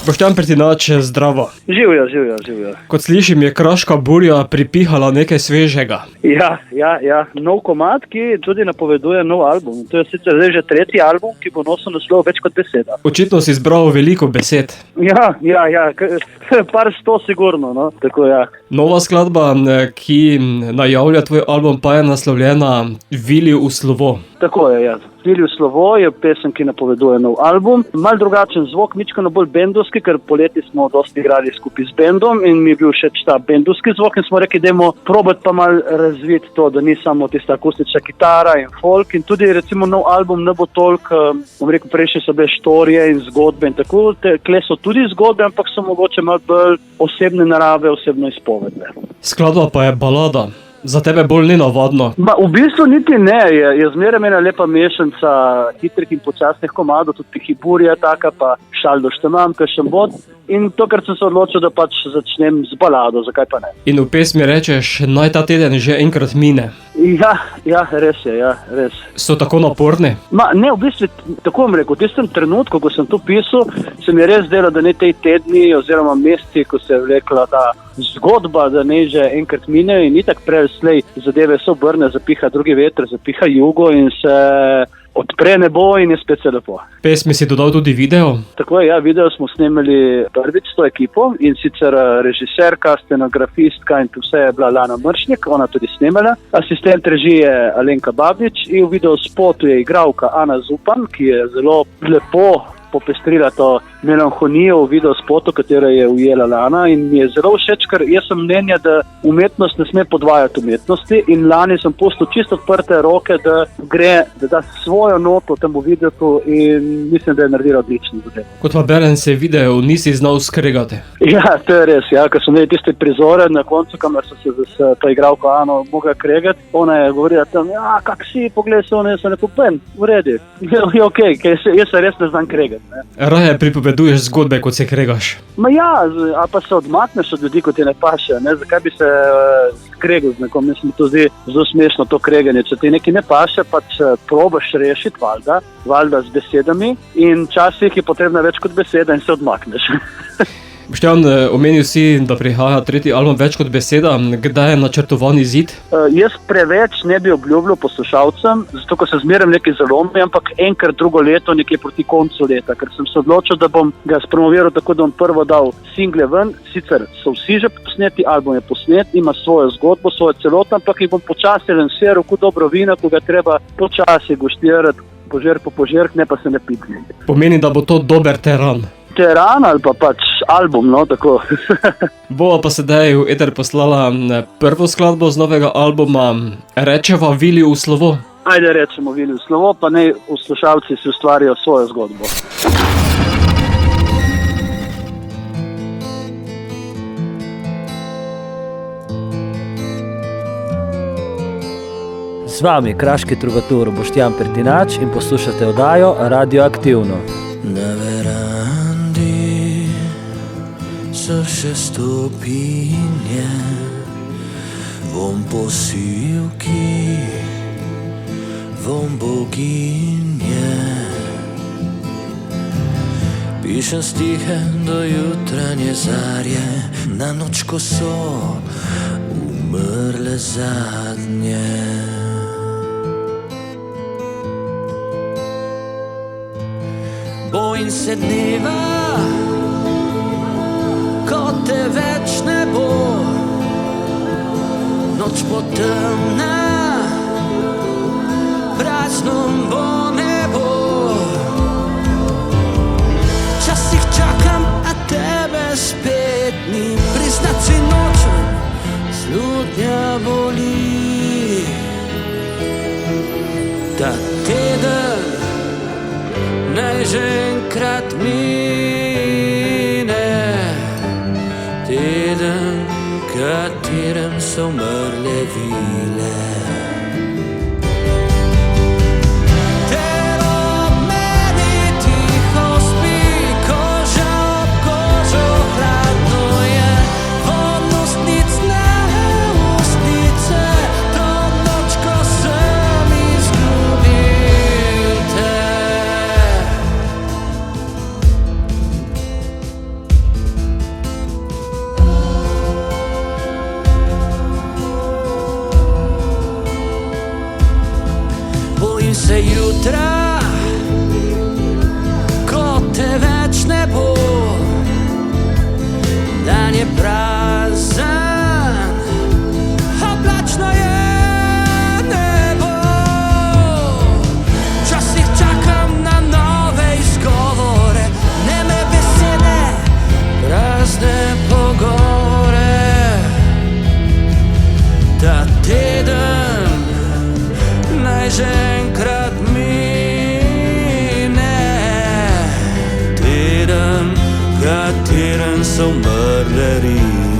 Boštjan Pertinač, zdravo. Živjo. Kot slišim, je kraška burja pripihala nekaj svežega. Ja. Nov komad, ki tudi napoveduje nov album. To je sicer zdaj že tretji album, ki bo nosil naslov Več kot beseda. Očitno si izbral veliko besed. Ja, par sto sigurno, no. Tako ja. Nova skladba, ki najavlja tvoj album, pa je naslovljena Vili v slovo. Tako je, ja. Vili v slovo je pesem, ki napoveduje nov album. Mal drugačen zvok, mičkano bolj bendovski, ker poleti smo dosti igrali skupaj z bendom in mi je bil všeč ta bendovski zvok in smo rekli, dajmo probati pa mal razviti to, da ni samo tista akustična kitara in folk in tudi recimo nov album ne bo toliko, prejšnji so bile štorije in zgodbe in tako, kle so tudi zgodbe, ampak so mogoče mal bolj osebne narave, osebno izpovedne. Skladba pa je balada. Za tebe bolj nenavadno. V bistvu niti ne, je zmeraj ena lepa mešanica hitrih in počasnih komadov, tudi Hiburija taka, pa Šaldo štemam, kakšen bod. In to, kar sem se odločil, da pač začnem z balado, zakaj pa ne. In v pesmi rečeš, naj ta teden že enkrat mine. Ja, res je, res. So tako naporni? Ne, v bistvu, tako bom rekel, v tistem trenutku, ko sem to pisal, se mi je res zdelo, da ne tej tedni oziroma meseci, ko se je vlekla ta zgodba, da ne že enkrat mine in itak prej slej zadeve se obrne, zapiha drugi veter, zapiha jugo in se odpre nebo in je spet vse lepo. Pesmi si dodal tudi video? Tako je, ja, video smo snemali prvič s to ekipo in sicer režiserka, scenografistka in vse je bila Lana Mršnik, ona tudi snemala. Asistent režije Alenka Babič in v videospotu je igralka Ana Zupan, ki je zelo lepo popestrila to melanholijo v videospotu, katero je ujela Lana in mi je zelo všeč, ker jaz sem mnenja, da umetnost ne sme podvajati umetnosti in Lani sem pustil čisto odprte roke, da da svojo noto temu videotu in mislim, da je naredila odlično zadevo. Kot pa berem se video, nisi znal skregati. Ja, to je res, ja, ker so imeli tiste prizore na koncu, kamor so se z to igralko Ano mogla kregati, ona je govorila tam, kak si, poglej se, ona je se ne popem, v redi, je okej, jaz se res ne znam kregati. Raje pripoveduješ zgodbe, kot se kregaš. A pa se odmakneš od ljudi, kot ti ne paše, ne? Zakaj bi se skregal z nekom, mislim, to zdi zelo smešno to kreganje. Če ti nekaj ne paše, pač probaš rešiti, valjda z besedami in včasih je potrebna več kot beseda in se odmakneš. Boštjan, omenil si, da prihaja tretji album Več kot beseda. Kdaj je načrtovan izid? Jaz preveč ne bi obljubljal poslušalcem, zato ko se zmeraj nekaj zalomi, ampak enkrat drugo leto, nekje proti koncu leta, ker sem se odločil, da bom ga spromoviral tako, da bom prvo dal single ven, sicer so vsi že posneti, album je posnet, ima svojo zgodbo, svojo celoto, ampak jih bom počasi lansiral, kot dobro vino, ko ga treba počasi guštirati, požirk po požirk, ne pa se ne pitni. Pomeni, da bo to dober teran. Teran ali pa pač album, no, tako. Bova pa sedaj v eter poslala prvo skladbo z novega albuma, rečeva Vili v slovo. Ajde rečemo Vili v slovo, pa naj poslušalci si ustvarijo svojo zgodbo. Z vami kraški trubatur Boštjan Pertinač in poslušate oddajo Radioaktivno. Na verandi so še stopinje, vonj posilki, vonj boginje. Pišem stihe do jutranje zarje, na noč, ko so umrle zadnje. Bojim se dneva, ko te več ne bo, noč bo temna, prazno bo nebo. Včasih čakam, a tebe spet ni, priznat si nočem, slutnja boli. Ta teden naj že enkrat mine, teden, katerem so umrle vile. prazen, oblačno je nebo. Včasih čakam na nove izgovore, neme besede, prazne pogovore. Ta teden naj že enkrat mine, teden, katerem so umrle rine.